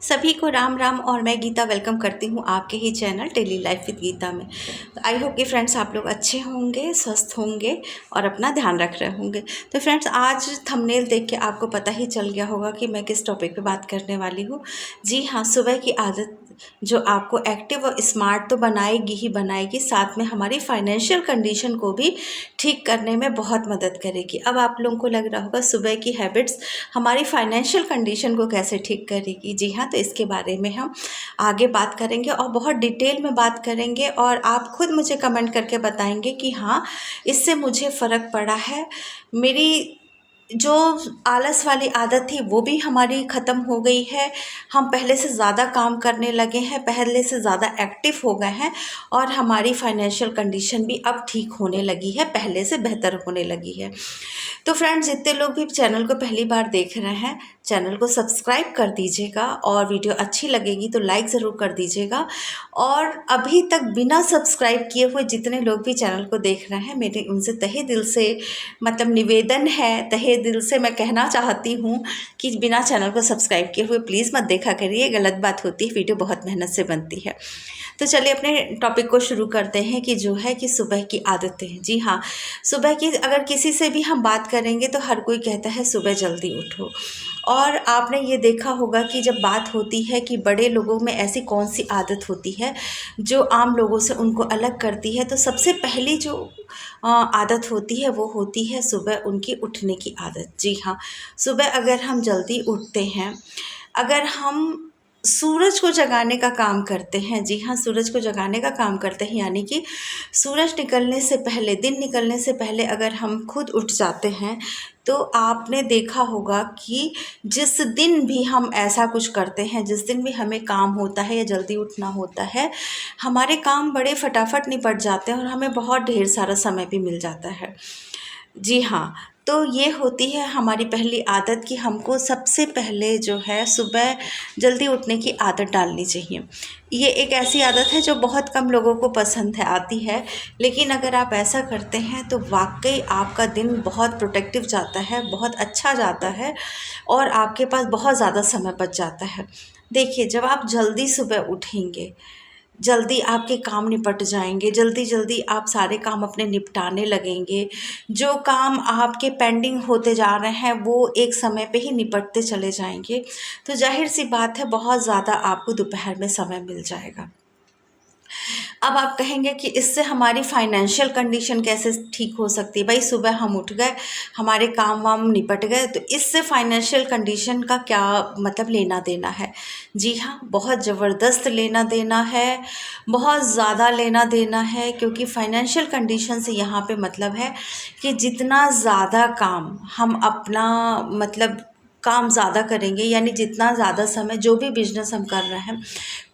सभी को राम राम। और मैं गीता वेलकम करती हूँ आपके ही channel daily life with Geeta में। तो आई होप कि फ्रेंड्स आप लोग अच्छे होंगे, स्वस्थ होंगे और अपना ध्यान रख रहे होंगे। तो फ्रेंड्स आज थंबनेल देख के आपको पता ही चल गया होगा कि मैं किस टॉपिक पे बात करने वाली हूँ। जी हाँ, सुबह की आदत जो आपको एक्टिव और स्मार्ट तो बनाएगी ही बनाएगी, साथ में हमारी फाइनेंशियल कंडीशन को भी ठीक करने में बहुत मदद करेगी। अब आप लोगों को लग रहा होगा सुबह की हैबिट्स हमारी फाइनेंशियल कंडीशन को कैसे ठीक करेगी। जी हाँ, तो इसके बारे में हम आगे बात करेंगे और बहुत डिटेल में बात करेंगे और आप खुद मुझे कमेंट करके बताएंगे कि हाँ, इससे मुझे फ़र्क पड़ा है। मेरी जो आलस वाली आदत थी वो भी हमारी ख़त्म हो गई है। हम पहले से ज़्यादा काम करने लगे हैं, पहले से ज़्यादा एक्टिव हो गए हैं और हमारी फाइनेंशियल कंडीशन भी अब ठीक होने लगी है, पहले से बेहतर होने लगी है। तो फ्रेंड्स, जितने लोग भी चैनल को पहली बार देख रहे हैं, चैनल को सब्सक्राइब कर दीजिएगा और वीडियो अच्छी लगेगी तो लाइक ज़रूर कर दीजिएगा। और अभी तक बिना सब्सक्राइब किए हुए जितने लोग भी चैनल को देख रहे हैं, मेरे उनसे तहे दिल से मतलब निवेदन है, तहे दिल से मैं कहना चाहती हूँ कि बिना चैनल को सब्सक्राइब किए हुए प्लीज़ मत देखा करिए, गलत बात होती है। वीडियो बहुत मेहनत से बनती है। तो चलिए अपने टॉपिक को शुरू करते हैं कि जो है कि सुबह की आदतें। जी हाँ, सुबह की अगर किसी से भी हम बात करेंगे तो हर कोई कहता है सुबह जल्दी उठो। और आपने ये देखा होगा कि जब बात होती है कि बड़े लोगों में ऐसी कौन सी आदत होती है जो आम लोगों से उनको अलग करती है, तो सबसे पहली जो आदत होती है वो होती है सुबह उनकी उठने की आदत। जी हाँ, सुबह अगर हम जल्दी उठते हैं, अगर हम सूरज को जगाने का काम करते हैं। जी हाँ, सूरज को जगाने का काम करते हैं, यानी कि सूरज निकलने से पहले, दिन निकलने से पहले अगर हम खुद उठ जाते हैं तो आपने देखा होगा कि जिस दिन भी हम ऐसा कुछ करते हैं, जिस दिन भी हमें काम होता है या जल्दी उठना होता है, हमारे काम बड़े फटाफट निपट जाते हैं और हमें बहुत ढेर सारा समय भी मिल जाता है। जी हाँ, तो ये होती है हमारी पहली आदत कि हमको सबसे पहले जो है सुबह जल्दी उठने की आदत डालनी चाहिए। ये एक ऐसी आदत है जो बहुत कम लोगों को पसंद है आती है, लेकिन अगर आप ऐसा करते हैं तो वाक़ई आपका दिन बहुत प्रोडक्टिव जाता है, बहुत अच्छा जाता है और आपके पास बहुत ज़्यादा समय बच जाता है। देखिए, जब आप जल्दी सुबह उठेंगे, जल्दी आपके काम निपट जाएंगे, जल्दी जल्दी आप सारे काम अपने निपटाने लगेंगे। जो काम आपके पेंडिंग होते जा रहे हैं वो एक समय पे ही निपटते चले जाएंगे, तो जाहिर सी बात है बहुत ज़्यादा आपको दोपहर में समय मिल जाएगा। अब आप कहेंगे कि इससे हमारी फाइनेंशियल कंडीशन कैसे ठीक हो सकती है। भाई, सुबह हम उठ गए, हमारे काम वाम निपट गए, तो इससे फाइनेंशियल कंडीशन का क्या मतलब लेना देना है। जी हाँ, बहुत ज़बरदस्त लेना देना है, बहुत ज़्यादा लेना देना है, क्योंकि फाइनेंशियल कंडीशन से यहाँ पे मतलब है कि जितना ज़्यादा काम हम अपना मतलब काम ज़्यादा करेंगे, यानी जितना ज़्यादा समय जो भी बिजनेस हम कर रहे हैं,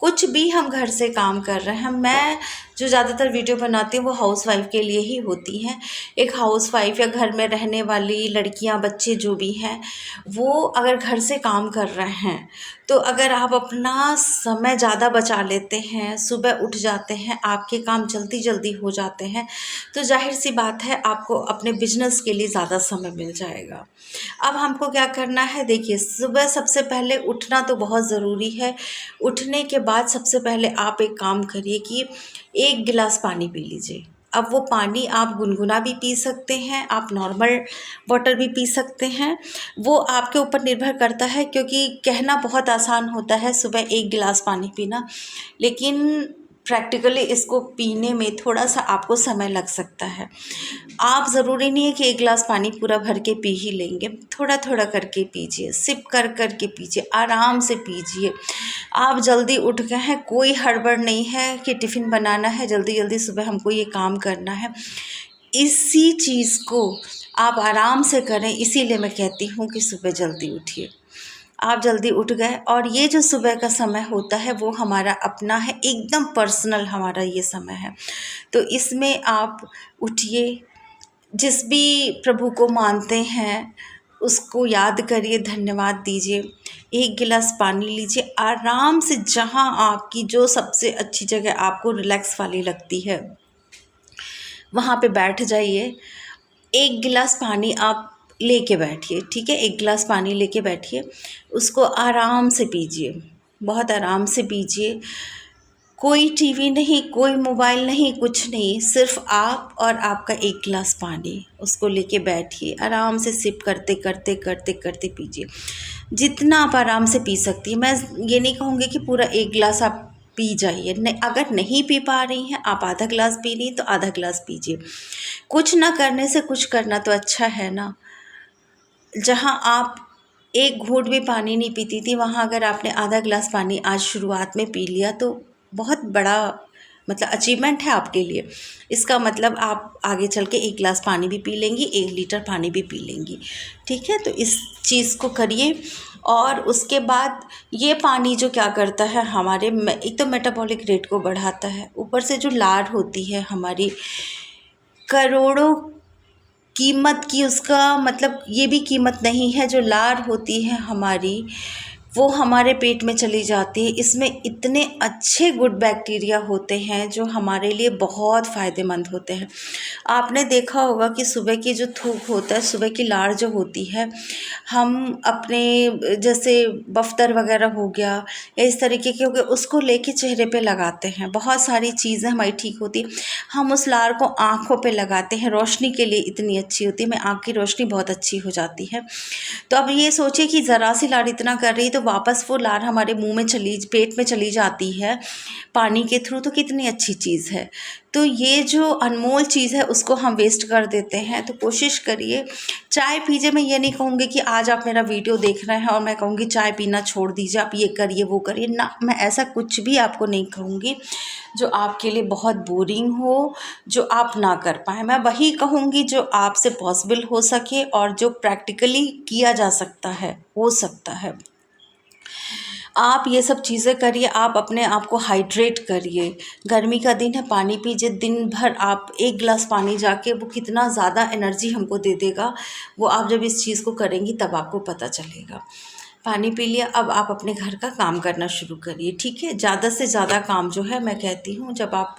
कुछ भी हम घर से काम कर रहे हैं। मैं जो ज़्यादातर वीडियो बनाती हूँ वो हाउसवाइफ के लिए ही होती हैं। एक हाउसवाइफ या घर में रहने वाली लड़कियाँ, बच्चे जो भी हैं, वो अगर घर से काम कर रहे हैं तो अगर आप अपना समय ज़्यादा बचा लेते हैं, सुबह उठ जाते हैं, आपके काम जल्दी जल्दी हो जाते हैं, तो जाहिर सी बात है आपको अपने बिजनेस के लिए ज़्यादा समय मिल जाएगा। अब हमको क्या करना है, देखिए, सुबह सबसे पहले उठना तो बहुत ज़रूरी है। उठने के बाद सबसे पहले आप एक काम करिए कि 1 गिलास पानी पी लीजिए। अब वो पानी आप गुनगुना भी पी सकते हैं, आप नॉर्मल वाटर भी पी सकते हैं, वो आपके ऊपर निर्भर करता है। क्योंकि कहना बहुत आसान होता है सुबह 1 गिलास पानी पीना, लेकिन प्रैक्टिकली इसको पीने में थोड़ा सा आपको समय लग सकता है। आप ज़रूरी नहीं है कि 1 गिलास पानी पूरा भर के पी ही लेंगे, थोड़ा थोड़ा करके पीजिए, सिप कर कर के पीजिए, आराम से पीजिए। आप जल्दी उठ गए हैं, कोई हड़बड़ नहीं है कि टिफ़िन बनाना है, जल्दी जल्दी सुबह हमको ये काम करना है। इसी चीज़ को आप आराम से करें, इसीलिए मैं कहती हूँ कि सुबह जल्दी उठिए। आप जल्दी उठ गए और ये जो सुबह का समय होता है वो हमारा अपना है, एकदम पर्सनल हमारा ये समय है। तो इसमें आप उठिए, जिस भी प्रभु को मानते हैं उसको याद करिए, धन्यवाद दीजिए, 1 गिलास पानी लीजिए, आराम से जहाँ आपकी जो सबसे अच्छी जगह आपको रिलैक्स वाली लगती है वहाँ पे बैठ जाइए। 1 गिलास पानी आप लेके बैठिए, ठीक है, 1 गिलास पानी लेके बैठिए, उसको आराम से पीजिए। बहुत आराम से पीजिए। कोई टीवी नहीं, कोई मोबाइल नहीं, कुछ नहीं, सिर्फ आप और आपका एक गिलास पानी, उसको लेके बैठिए, आराम से सिप करते करते करते करते पीजिए, जितना आप आराम से पी सकती हैं। मैं ये नहीं कहूँगी कि पूरा एक गिलास आप पी जाइए, नहीं, अगर नहीं पी पा रही हैं, आप आधा गिलास पी रही हैं तो आधा गिलास पीजिए। कुछ ना करने से कुछ करना तो अच्छा है ना। जहाँ आप एक घूंट भी पानी नहीं पीती थी, वहाँ अगर आपने आधा गिलास पानी आज शुरुआत में पी लिया तो बहुत बड़ा मतलब अचीवमेंट है आपके लिए। इसका मतलब आप आगे चल के एक गिलास पानी भी पी लेंगी, 1 लीटर पानी भी पी लेंगी। ठीक है, तो इस चीज़ को करिए। और उसके बाद ये पानी जो क्या करता है हमारे एक तो मेटाबॉलिक रेट को बढ़ाता है, ऊपर से जो लार होती है हमारी, करोड़ों कीमत की, उसका मतलब ये भी कीमत नहीं है। जो लार होती है हमारी, वो हमारे पेट में चली जाती है। इसमें इतने अच्छे गुड बैक्टीरिया होते हैं जो हमारे लिए बहुत फ़ायदेमंद होते हैं। आपने देखा होगा कि सुबह की जो थूक होता है, सुबह की लार जो होती है, हम अपने जैसे बफ्तर वगैरह हो गया या इस तरीके के हो गए, उसको लेके चेहरे पे लगाते हैं। बहुत सारी चीज़ें हमारी ठीक होती हैं। हम उस लार को आँखों पे लगाते हैं, रोशनी के लिए इतनी अच्छी होती है, मैं आँख की रोशनी बहुत अच्छी हो जाती है। तो अब ये सोचिए कि ज़रा सी लार इतना कर रही है तो वापस वो लार हमारे मुंह में पेट में चली जाती है पानी के थ्रू, तो कितनी अच्छी चीज़ है। तो ये जो अनमोल चीज़ है उसको हम वेस्ट कर देते हैं। तो कोशिश करिए, चाय पीजिए। मैं ये नहीं कहूँगी कि आज आप मेरा वीडियो देख रहे हैं और मैं कहूँगी चाय पीना छोड़ दीजिए, आप ये करिए वो करिए ना, मैं ऐसा कुछ भी आपको नहीं कहूँगी जो आपके लिए बहुत बोरिंग हो, जो आप ना कर पाएँ। मैं वही कहूँगी जो आपसे पॉसिबल हो सके और जो प्रैक्टिकली किया जा सकता है, हो सकता है। आप ये सब चीज़ें करिए, आप अपने आप को हाइड्रेट करिए। गर्मी का दिन है, पानी पीजिए, दिन भर आप 1 गिलास पानी जाके वो कितना ज़्यादा एनर्जी हमको दे देगा, वो आप जब इस चीज़ को करेंगी तब आपको पता चलेगा। पानी पी लिया, अब आप अपने घर का काम करना शुरू करिए। ठीक है, ज़्यादा से ज़्यादा काम जो है, मैं कहती हूँ जब आप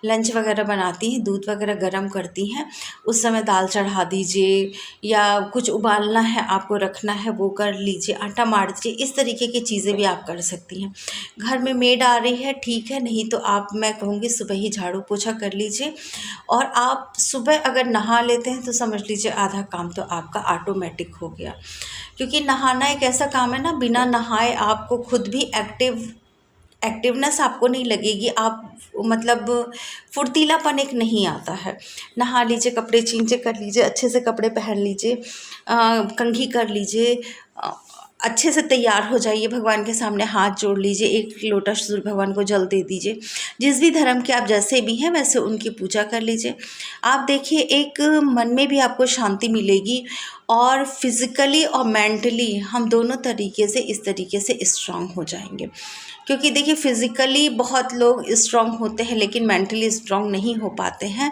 लंच वगैरह बनाती हैं, दूध वगैरह गर्म करती हैं, उस समय दाल चढ़ा दीजिए, या कुछ उबालना है आपको रखना है वो कर लीजिए, आटा मार दीजिए। इस तरीके की चीज़ें भी आप कर सकती हैं। घर में मेड आ रही है ठीक है, नहीं तो आप, मैं कहूँगी सुबह ही झाड़ू पोछा कर लीजिए। और आप सुबह अगर नहा लेते हैं तो समझ लीजिए आधा काम तो आपका ऑटोमेटिक हो गया। क्योंकि नहाना एक ऐसा काम है ना, बिना नहाए आपको खुद भी एक्टिवनेस आपको नहीं लगेगी, आप मतलब फुर्तीलापन एक नहीं आता है। नहा लीजिए, कपड़े चेंज कर लीजिए, अच्छे से कपड़े पहन लीजिए, कंघी कर लीजिए, अच्छे से तैयार हो जाइए, भगवान के सामने हाथ जोड़ लीजिए, 1 लोटा सूर्य भगवान को जल दे दीजिए। जिस भी धर्म के आप जैसे भी हैं वैसे उनकी पूजा कर लीजिए। आप देखिए, एक मन में भी आपको शांति मिलेगी और फिज़िकली और मेंटली हम दोनों तरीके से इस तरीके से स्ट्रांग हो जाएंगे। क्योंकि देखिए, फ़िज़िकली बहुत लोग स्ट्रांग होते हैं लेकिन मेंटली स्ट्रांग नहीं हो पाते हैं।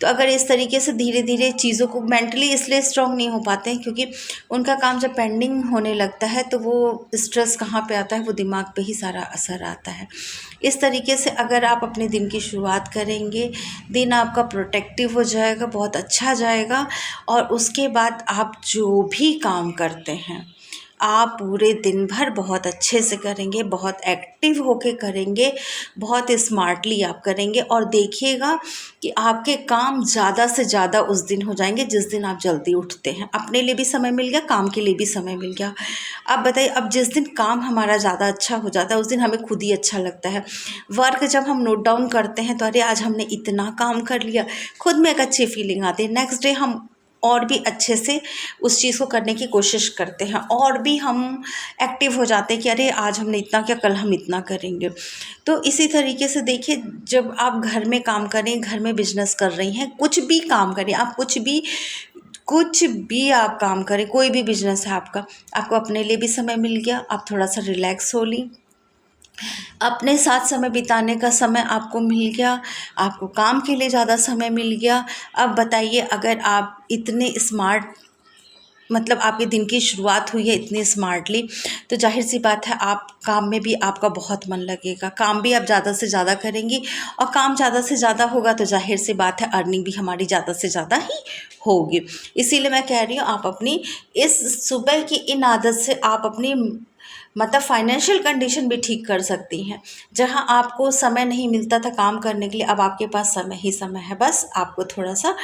तो अगर इस तरीके से धीरे धीरे चीज़ों को, मेंटली इसलिए स्ट्रांग नहीं हो पाते हैं क्योंकि उनका काम जब पेंडिंग होने लगता है तो वो स्ट्रेस कहाँ पे आता है, वो दिमाग पे ही सारा असर आता है। इस तरीके से अगर आप अपने दिन की शुरुआत करेंगे, दिन आपका प्रोटेक्टिव हो जाएगा, बहुत अच्छा जाएगा। और उसके बाद आप जो भी काम करते हैं आप पूरे दिन भर बहुत अच्छे से करेंगे, बहुत एक्टिव होके करेंगे, बहुत स्मार्टली आप करेंगे। और देखिएगा कि आपके काम ज़्यादा से ज़्यादा उस दिन हो जाएंगे जिस दिन आप जल्दी उठते हैं। अपने लिए भी समय मिल गया, काम के लिए भी समय मिल गया। अब बताइए, अब जिस दिन काम हमारा ज़्यादा अच्छा हो जाता है उस दिन हमें खुद ही अच्छा लगता है। वर्क जब हम नोट डाउन करते हैं तो अरे आज हमने इतना काम कर लिया, खुद में एक अच्छी फीलिंग आती है। नेक्स्ट डे हम और भी अच्छे से उस चीज़ को करने की कोशिश करते हैं, और भी हम एक्टिव हो जाते हैं कि अरे आज हमने इतना किया, कल हम इतना करेंगे। तो इसी तरीके से देखिए, जब आप घर में काम करें, घर में बिजनेस कर रही हैं, कुछ भी काम करें आप, कुछ भी आप काम करें, कोई भी बिजनेस है आपका, आपको अपने लिए भी समय मिल गया, आप थोड़ा सा रिलैक्स हो ली, अपने साथ समय बिताने का समय आपको मिल गया, आपको काम के लिए ज़्यादा समय मिल गया। अब बताइए, अगर आप इतने स्मार्ट, मतलब आपके दिन की शुरुआत हुई है इतनी स्मार्टली, तो जाहिर सी बात है आप काम में भी आपका बहुत मन लगेगा, काम भी आप ज़्यादा से ज़्यादा करेंगी। और काम ज़्यादा से ज़्यादा होगा तो जाहिर सी बात है अर्निंग भी हमारी ज़्यादा से ज़्यादा ही होगी। इसीलिए मैं कह रही हूँ, आप अपनी इस सुबह की इन आदत से आप अपनी मतलब फाइनेंशियल कंडीशन भी ठीक कर सकती हैं। जहां आपको समय नहीं मिलता था काम करने के लिए, अब आपके पास समय ही समय है, बस आपको थोड़ा सा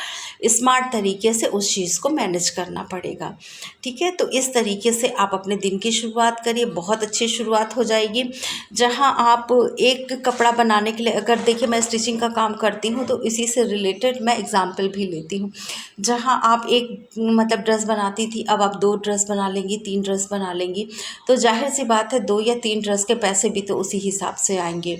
स्मार्ट तरीके से उस चीज़ को मैनेज करना पड़ेगा। ठीक है, तो इस तरीके से आप अपने दिन की शुरुआत करिए, बहुत अच्छी शुरुआत हो जाएगी। जहां आप एक कपड़ा बनाने के लिए, अगर देखिए मैं स्टिचिंग का काम करती हूँ तो इसी से रिलेटेड मैं एग्जाम्पल भी लेती हूँ। जहां आप एक मतलब ड्रेस बनाती थी, अब आप 2 ड्रेस बना लेंगी, 3 ड्रेस बना लेंगी, तो जाहिर सी बात है 2 या 3 ड्रेस के पैसे भी तो उसी हिसाब से आएंगे।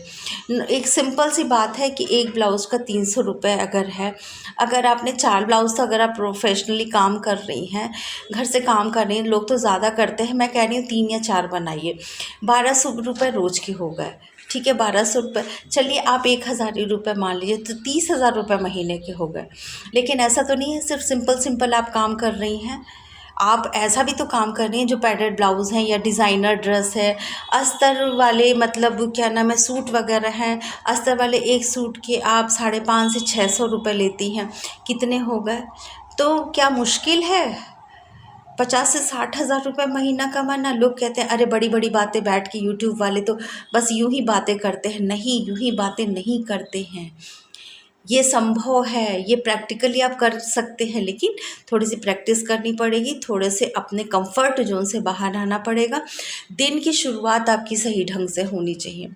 एक सिंपल सी बात है कि एक ब्लाउज़ का 300 रुपये अगर है, अगर आपने 4 ब्लाउज़, तो अगर आप प्रोफेशनली काम कर रही हैं, घर से काम कर रही हैं, लोग तो ज़्यादा करते हैं, मैं कह रही हूँ 3 या 4 बनाइए, 1200 रुपये रोज़ के हो गए। ठीक है, 1200 रुपये, चलिए आप 1000 ही रुपये मान लीजिए, तो 30,000 रुपये महीने के हो गए। लेकिन ऐसा तो नहीं है सिर्फ सिंपल आप काम कर रही हैं, आप ऐसा भी तो काम कर रही हैं जो पैडेड ब्लाउज़ हैं या डिज़ाइनर ड्रेस है, अस्तर वाले, मतलब क्या नाम है, सूट वगैरह हैं, अस्तर वाले एक सूट के आप 550 से 600 रुपये लेती हैं, कितने हो गए? तो क्या मुश्किल है 50 से 60,000 रुपये महीना कमाना? लोग कहते हैं अरे बड़ी बड़ी बातें, बैठ के यूट्यूब वाले तो बस यूं ही बातें करते हैं। नहीं, यूं ही बातें नहीं करते हैं, ये संभव है, ये प्रैक्टिकली आप कर सकते हैं, लेकिन थोड़ी सी प्रैक्टिस करनी पड़ेगी, थोड़े से अपने कंफर्ट जोन से बाहर आना पड़ेगा। दिन की शुरुआत आपकी सही ढंग से होनी चाहिए।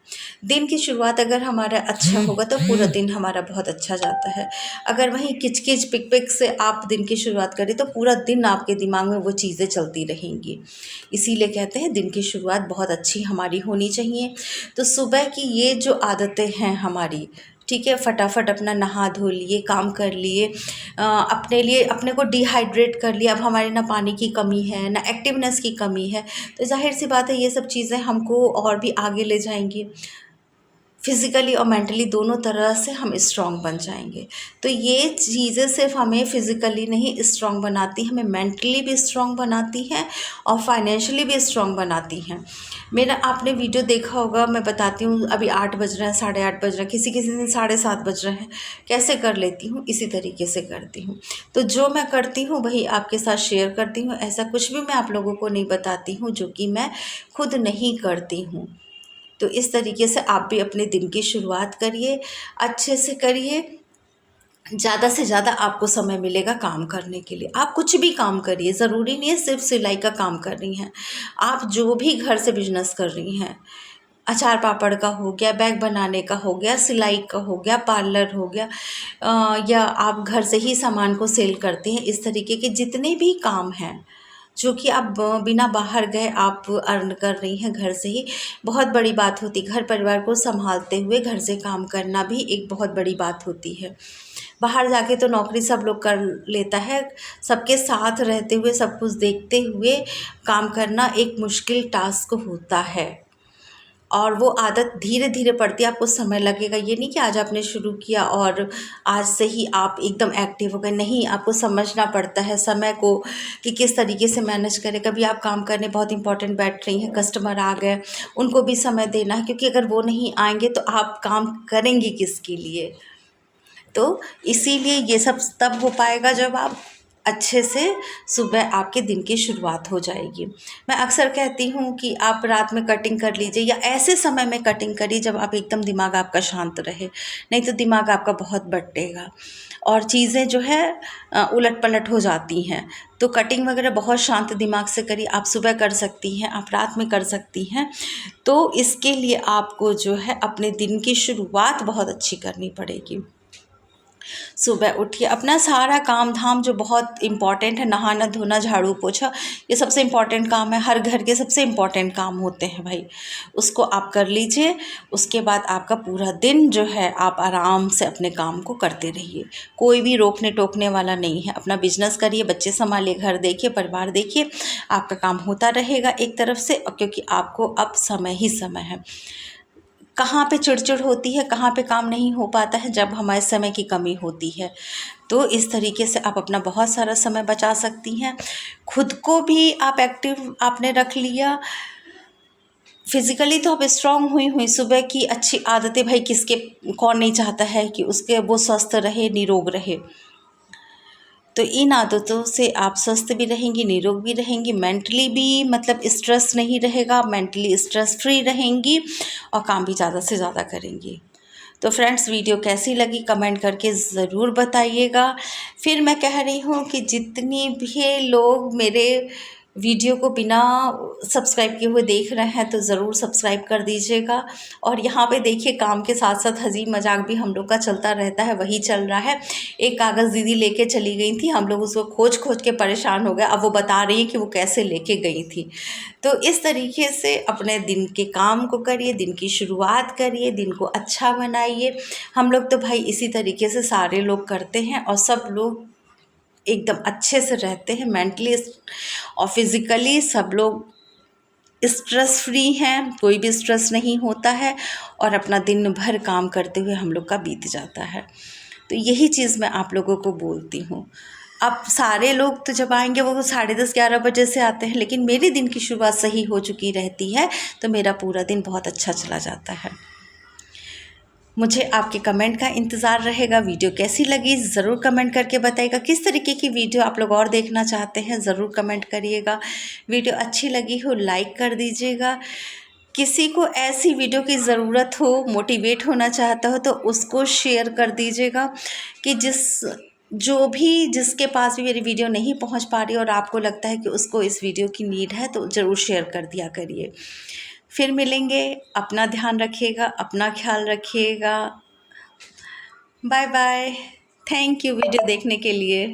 दिन की शुरुआत अगर हमारा अच्छा होगा तो पूरा दिन हमारा बहुत अच्छा जाता है। अगर वहीं किच-किच पिक-पिक से आप दिन की शुरुआत करें तो पूरा दिन आपके दिमाग में वो चीज़ें चलती रहेंगी। इसीलिए कहते हैं दिन की शुरुआत बहुत अच्छी हमारी होनी चाहिए। तो सुबह की ये जो आदतें हैं हमारी, ठीक है, फटाफट अपना नहा धो लिए, काम कर लिए, अपने लिए अपने को डिहाइड्रेट कर लिया। अब हमारे ना पानी की कमी है, ना एक्टिवनेस की कमी है, तो ज़ाहिर सी बात है ये सब चीज़ें हमको और भी आगे ले जाएंगी। फिज़िकली और मेंटली दोनों तरह से हम स्ट्रॉन्ग बन जाएंगे। तो ये चीज़ें सिर्फ हमें फिज़िकली नहीं स्ट्रॉन्ग बनाती, हमें मेंटली भी स्ट्रॉन्ग बनाती हैं और फाइनेंशियली भी स्ट्रॉन्ग बनाती हैं। मेरा आपने वीडियो देखा होगा, मैं बताती हूँ, अभी 8 बज रहे हैं, 8:30 बज रहे हैं, किसी किसी दिन 7:30 बज रहे हैं, कैसे कर लेती हूँ, इसी तरीके से करती हूँ। तो जो मैं करती हूँ वही आपके साथ शेयर करती हूँ। ऐसा कुछ भी मैं आप लोगों को नहीं बताती हूँ जो कि मैं खुद नहीं करती हूँ। तो इस तरीके से आप भी अपने दिन की शुरुआत करिए, अच्छे से करिए। ज़्यादा से ज़्यादा आपको समय मिलेगा काम करने के लिए। आप कुछ भी काम करिए, ज़रूरी नहीं है सिर्फ सिलाई का काम कर रही हैं। आप जो भी घर से बिजनेस कर रही हैं, अचार पापड़ का हो गया, बैग बनाने का हो गया, सिलाई का हो गया, पार्लर हो गया, या आप घर से ही सामान को सेल करती हैं, इस तरीके के जितने भी काम हैं जो कि आप बिना बाहर गए आप अर्न कर रही हैं घर से ही, बहुत बड़ी बात होती है। घर परिवार को संभालते हुए घर से काम करना भी एक बहुत बड़ी बात होती है। बाहर जाके तो नौकरी सब लोग कर लेता है, सबके साथ रहते हुए, सब कुछ देखते हुए काम करना एक मुश्किल टास्क होता है और वो आदत धीरे धीरे पड़ती है। आपको समय लगेगा, ये नहीं कि आज आपने शुरू किया और आज से ही आप एकदम एक्टिव हो गए। नहीं, आपको समझना पड़ता है समय को कि किस तरीके से मैनेज करें। कभी आप काम करने बहुत इंपॉर्टेंट बैठ रही हैं, कस्टमर आ गए, उनको भी समय देना है, क्योंकि अगर वो नहीं आएंगे तो आप काम करेंगी किसके लिए? तो इसीलिए ये सब तब हो पाएगा जब आप अच्छे से सुबह आपके दिन की शुरुआत हो जाएगी। मैं अक्सर कहती हूँ कि आप रात में कटिंग कर लीजिए या ऐसे समय में कटिंग करिए जब आप एकदम दिमाग आपका शांत रहे, नहीं तो दिमाग आपका बहुत बटेगा और चीज़ें जो है उलट पलट हो जाती हैं। तो कटिंग वगैरह बहुत शांत दिमाग से करिए। आप सुबह कर सकती हैं, आप रात में कर सकती हैं। तो इसके लिए आपको जो है अपने दिन की शुरुआत बहुत अच्छी करनी पड़ेगी। सुबह उठिए, अपना सारा काम धाम जो बहुत इम्पॉर्टेंट है, नहाना धोना झाड़ू पोछा, ये सबसे इम्पॉर्टेंट काम है, हर घर के सबसे इम्पॉर्टेंट काम होते हैं भाई, उसको आप कर लीजिए। उसके बाद आपका पूरा दिन जो है आप आराम से अपने काम को करते रहिए, कोई भी रोकने टोकने वाला नहीं है। अपना बिजनेस करिए, बच्चे संभालिए, घर देखिए, परिवार देखिए, आपका काम होता रहेगा एक तरफ से, क्योंकि आपको अब समय ही समय है। कहाँ पे चिड़चिड़ होती है, कहाँ पे काम नहीं हो पाता है, जब हमारे समय की कमी होती है। तो इस तरीके से आप अपना बहुत सारा समय बचा सकती हैं। खुद को भी आप एक्टिव आपने रख लिया, फिज़िकली तो आप स्ट्रॉन्ग हुई सुबह की अच्छी आदतें, भाई किसके कौन नहीं चाहता है कि उसके वो स्वस्थ रहे, निरोग रहे। तो इन आदतों से आप स्वस्थ भी रहेंगी, निरोग भी रहेंगी, मेंटली भी मतलब स्ट्रेस नहीं रहेगा, मेंटली स्ट्रेस फ्री रहेंगी और काम भी ज़्यादा से ज़्यादा करेंगी। तो फ्रेंड्स, वीडियो कैसी लगी कमेंट करके ज़रूर बताइएगा। फिर मैं कह रही हूँ कि जितनी भी लोग मेरे वीडियो को बिना सब्सक्राइब किए हुए देख रहे हैं तो ज़रूर सब्सक्राइब कर दीजिएगा। और यहाँ पे देखिए, काम के साथ साथ हंसी मजाक भी हम लोग का चलता रहता है, वही चल रहा है। एक कागज़ दीदी लेके चली गई थी, हम लोग उसको खोज खोज के परेशान हो गए। अब वो बता रही है कि वो कैसे लेके गई थी। तो इस तरीके से अपने दिन के काम को करिए, दिन की शुरुआत करिए, दिन को अच्छा बनाइए। हम लोग तो भाई इसी तरीके से सारे लोग करते हैं और सब लोग एकदम अच्छे से रहते हैं, मेंटली और फिज़िकली सब लोग स्ट्रेस फ्री हैं, कोई भी स्ट्रेस नहीं होता है और अपना दिन भर काम करते हुए हम लोग का बीत जाता है। तो यही चीज़ मैं आप लोगों को बोलती हूँ। अब सारे लोग तो जब आएंगे वो 10:30-11 बजे से आते हैं, लेकिन मेरी दिन की शुरुआत सही हो चुकी रहती है तो मेरा पूरा दिन बहुत अच्छा चला जाता है। मुझे आपके कमेंट का इंतज़ार रहेगा। वीडियो कैसी लगी ज़रूर कमेंट करके बताइएगा। किस तरीके की वीडियो आप लोग और देखना चाहते हैं ज़रूर कमेंट करिएगा। वीडियो अच्छी लगी हो लाइक कर दीजिएगा। किसी को ऐसी वीडियो की ज़रूरत हो, मोटिवेट होना चाहता हो तो उसको शेयर कर दीजिएगा कि जिसके पास भी मेरी वीडियो नहीं पहुंच पा रही और आपको लगता है कि उसको इस वीडियो की नीड है तो ज़रूर शेयर कर दिया करिए। फिर मिलेंगे, अपना ध्यान रखिएगा, अपना ख्याल रखिएगा। Bye bye. Thank you video देखने के लिए।